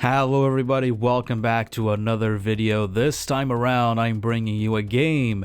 Hello everybody, welcome back to another video. This time around I'm bringing you a game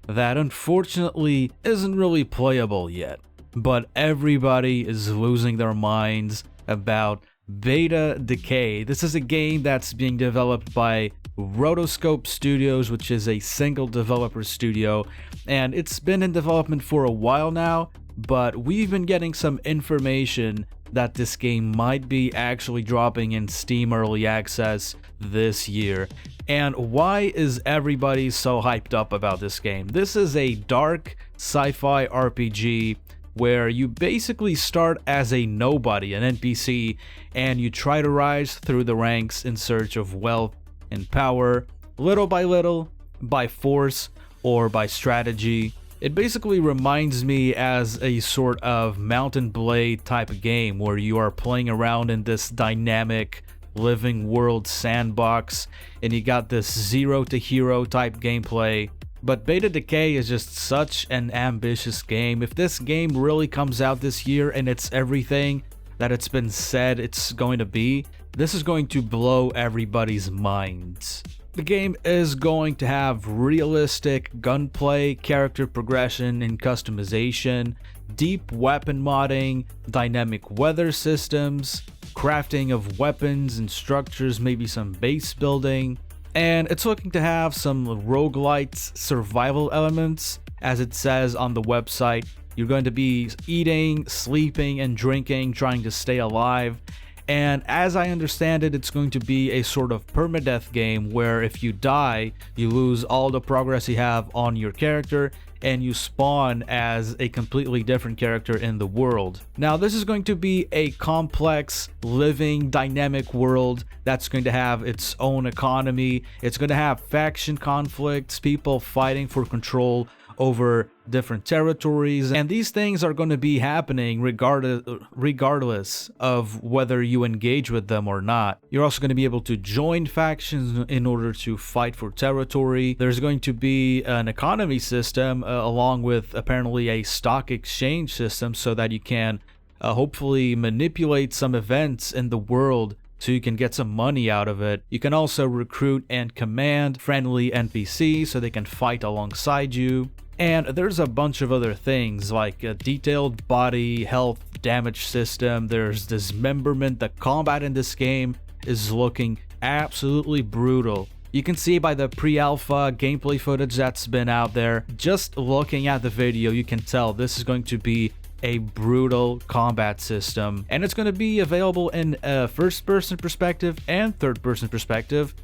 that unfortunately isn't really playable yet, but everybody is losing their minds about Beta Decay. This is a game that's being developed by Rotoscope Studios, which is a single developer studio, and it's been in development for a while now, but we've been getting some information that this game might be actually dropping in Steam Early Access this year. And why is everybody so hyped up about this game? This is a dark sci-fi RPG where you basically start as a nobody, an NPC, and you try to rise through the ranks in search of wealth and power, little by little, by force or by strategy. It basically reminds me as a sort of Mount and Blade type of game where you are playing around in this dynamic living world sandbox and you got this zero to hero type gameplay. But Beta Decay is just such an ambitious game. If this game really comes out this year and it's everything that it's been said it's going to be, this is going to blow everybody's minds. The game is going to have realistic gunplay, character progression and customization, deep weapon modding, dynamic weather systems, crafting of weapons and structures, maybe some base building, and it's looking to have some roguelite survival elements. As it says on the website, you're going to be eating, sleeping, and drinking, trying to stay alive. And as I understand it, it's going to be a sort of permadeath game where if you die, you lose all the progress you have on your character and you spawn as a completely different character in the world. Now, this is going to be a complex, living, dynamic world that's going to have its own economy. It's going to have faction conflicts, people fighting for control over different territories, and these things are going to be happening regardless of whether you engage with them or not. You're also going to be able to join factions in order to fight for territory. There's going to be an economy system along with apparently a stock exchange system so that you can hopefully manipulate some events in the world so you can get some money out of it. You can also recruit and command friendly NPCs so they can fight alongside you. And there's a bunch of other things like a detailed body, health, damage system. There's dismemberment. The combat in this game is looking absolutely brutal. You can see by the pre-alpha gameplay footage that's been out there. Just looking at the video, you can tell this is going to be a brutal combat system. And it's going to be available in a first-person perspective and third-person perspective.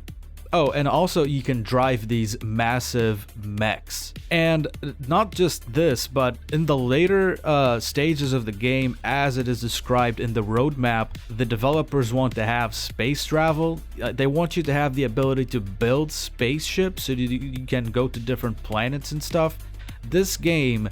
Oh, and also you can drive these massive mechs. And not just this, but in the later stages of the game, as it is described in the roadmap, the developers want to have space travel. They want you to have the ability to build spaceships so you can go to different planets and stuff. This game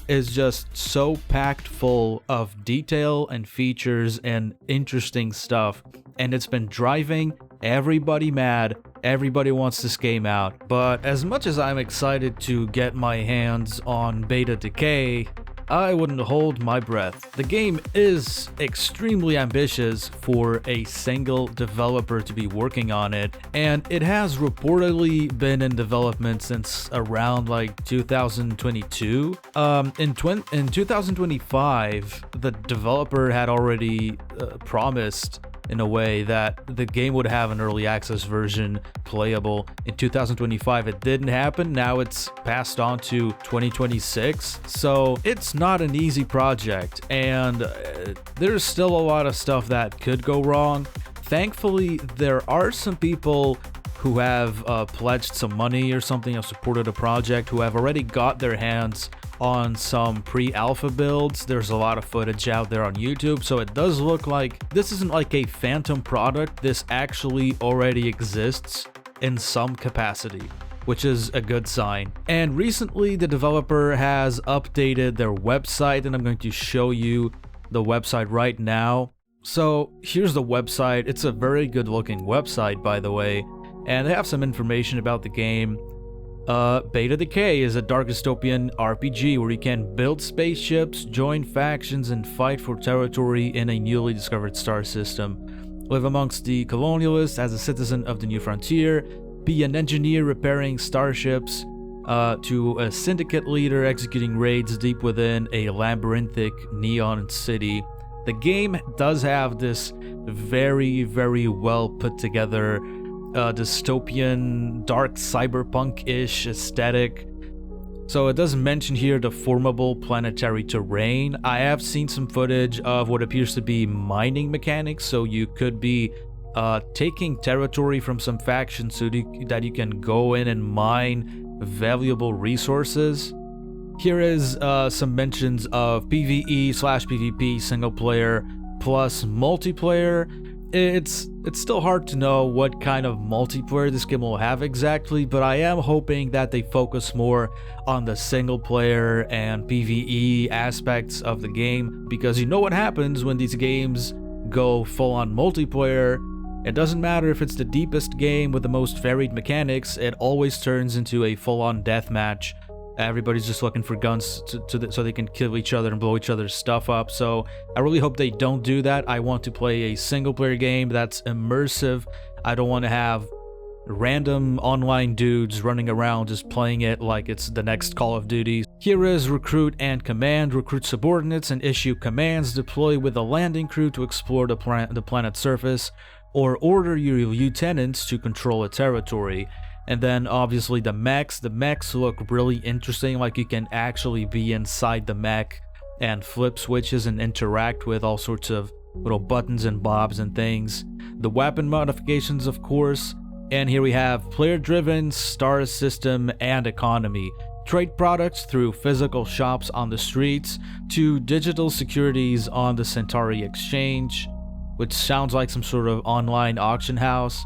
is just so packed full of detail and features and interesting stuff, and it's been driving everybody mad. Everybody wants this game out. But as much as I'm excited to get my hands on Beta Decay, I wouldn't hold my breath. The game is extremely ambitious for a single developer to be working on it, and it has reportedly been in development since around like 2022. In 2025, the developer had already promised in a way that the game would have an early access version playable. In 2025 it didn't happen. Now it's passed on to 2026, so it's not an easy project, and there's still a lot of stuff that could go wrong. Thankfully, there are some people who have pledged some money or something, have supported a project, who have already got their hands on some pre-alpha builds. There's a lot of footage out there on YouTube, so it does look like this isn't like a phantom product. This actually already exists in some capacity, which is a good sign. And recently the developer has updated their website, and I'm going to show you the website right now. So here's the website. It's a very good looking website, by the way, and they have some information about the game. Beta Decay is a dark dystopian RPG where you can build spaceships, join factions, and fight for territory in a newly discovered star system. live amongst the colonialists as a citizen of the new frontier, be an engineer repairing starships, to a syndicate leader executing raids deep within a labyrinthic neon city. The game does have this very, very well put together dystopian, dark cyberpunk-ish aesthetic. So it does mention here the formable planetary terrain. I have seen some footage of what appears to be mining mechanics, so you could be taking territory from some factions so that you can go in and mine valuable resources. Here is some mentions of PvE/PvP single player plus multiplayer. It's still hard to know what kind of multiplayer this game will have exactly, but I am hoping that they focus more on the single player and PvE aspects of the game, because you know what happens when these games go full on multiplayer. It doesn't matter if it's the deepest game with the most varied mechanics, it always turns into a full-on deathmatch. Everybody's just looking for guns so they can kill each other and blow each other's stuff up. So I really hope they don't do that. I want to play a single-player game that's immersive. I don't want to have random online dudes running around just playing it like it's the next Call of Duty. Here is recruit and command. Recruit subordinates and issue commands. Deploy with a landing crew to explore the planet's surface, or order your lieutenants to control a territory. And then obviously the mechs. The mechs look really interesting, like you can actually be inside the mech and flip switches and interact with all sorts of little buttons and bobs and things. The weapon modifications, of course. And here we have player-driven, star system, and economy. Trade products through physical shops on the streets to digital securities on the Centauri Exchange, which sounds like some sort of online auction house.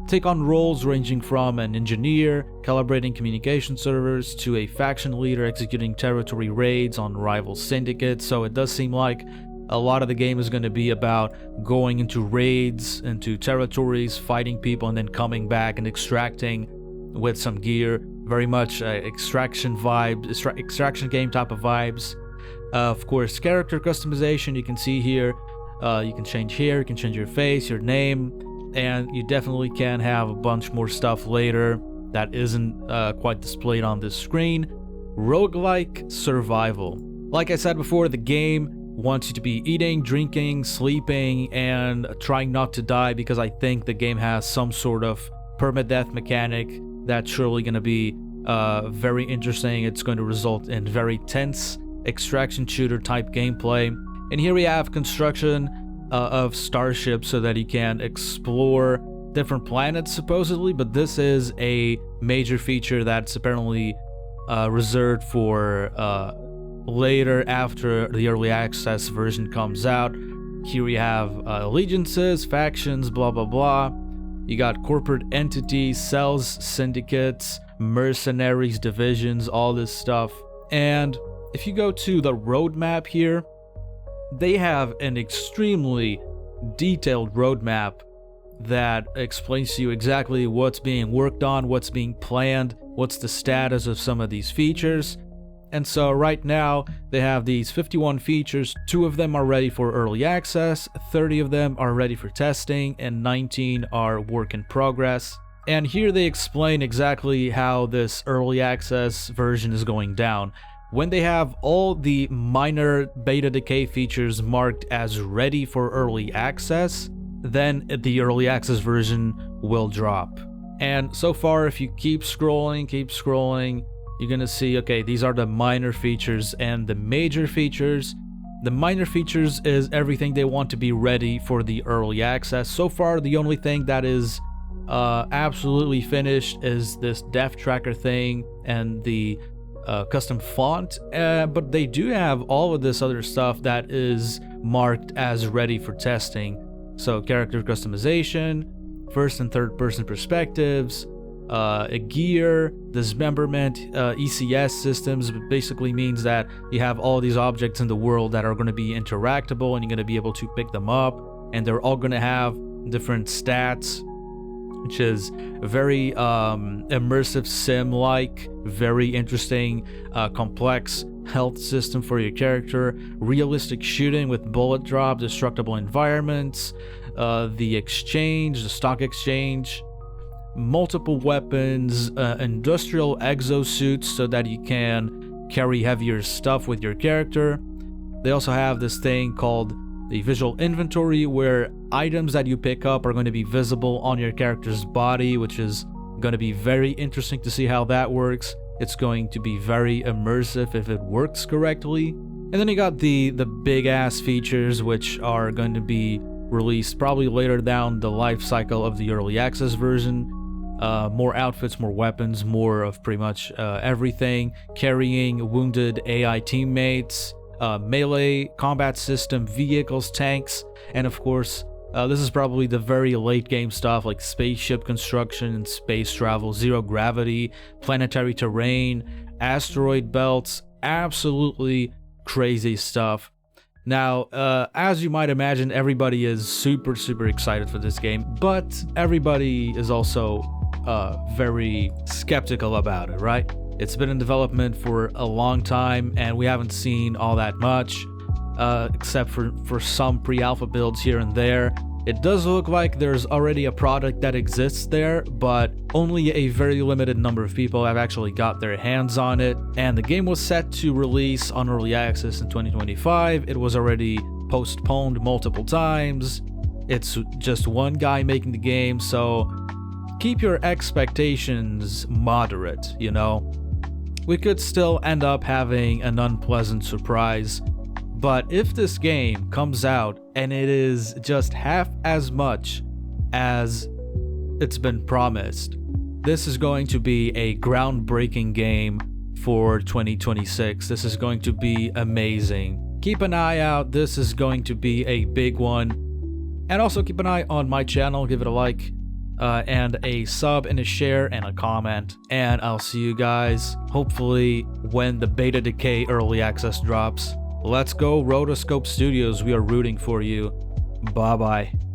Take on roles ranging from an engineer, calibrating communication servers, to a faction leader executing territory raids on rival syndicates. So it does seem like a lot of the game is going to be about going into raids, into territories, fighting people, and then coming back and extracting with some gear. Very much extraction vibes, extraction game type of vibes. Of course, character customization, you can see here. You can change hair, you can change your face, your name, and you definitely can have a bunch more stuff later that isn't quite displayed on this screen. Roguelike survival. Like I said before, the game wants you to be eating, drinking, sleeping, and trying not to die, because I think the game has some sort of permadeath mechanic that's surely going to be very interesting. It's going to result in very tense extraction shooter type gameplay. And here we have construction of starships so that you can explore different planets supposedly, but this is a major feature that's apparently reserved for later, after the early access version comes out. Here we have allegiances, factions, blah blah blah. You got corporate entities, cells, syndicates, mercenaries, divisions, all this stuff. And if you go to the roadmap here, they have an extremely detailed roadmap that explains to you exactly what's being worked on, what's being planned, what's the status of some of these features. And so right now they have these 51 features. 2 of them are ready for early access, 30 of them are ready for testing, and 19 are work in progress. And here they explain exactly how this early access version is going down. When they have all the minor beta decay features marked as ready for early access, then the early access version will drop. And so far, if you keep scrolling, you're gonna see, okay, these are the minor features and the major features. The minor features is everything they want to be ready for the early access. So far, the only thing that is absolutely finished is this dev tracker thing and the custom font, but they do have all of this other stuff that is marked as ready for testing. So character customization, first and third person perspectives, gear, dismemberment, ECS systems. Basically means that you have all these objects in the world that are going to be interactable and you're going to be able to pick them up, and they're all going to have different stats, which is very immersive sim-like, very interesting, complex health system for your character, realistic shooting with bullet drop, destructible environments, the exchange, the stock exchange, multiple weapons, industrial exosuits so that you can carry heavier stuff with your character. They also have this thing called the visual inventory, where items that you pick up are going to be visible on your character's body, which is going to be very interesting to see how that works. It's going to be very immersive if it works correctly. And then you got the big ass features, which are going to be released probably later down the life cycle of the early access version. More outfits, more weapons, more of pretty much everything. Carrying wounded AI teammates, melee combat system, vehicles, tanks, and of course, this is probably the very late game stuff like spaceship construction and space travel, zero gravity, planetary terrain, asteroid belts, absolutely crazy stuff. Now, as you might imagine, everybody is super excited for this game, but everybody is also very skeptical about it, right? It's been in development for a long time, and we haven't seen all that much, except for some pre-alpha builds here and there. It does look like there's already a product that exists there, but only a very limited number of people have actually got their hands on it, and the game was set to release on early access in 2025. It was already postponed multiple times. It's just one guy making the game, so keep your expectations moderate, you know? We could still end up having an unpleasant surprise, but if this game comes out and it is just half as much as it's been promised, this is going to be a groundbreaking game for 2026. This is going to be amazing. Keep an eye out. This is going to be a big one. And also keep an eye on my channel. Give it a like. And a sub and a share and a comment, and I'll see you guys hopefully when the beta Decay early access drops. Let's go Rotoscope Studios, we are rooting for you. Bye bye.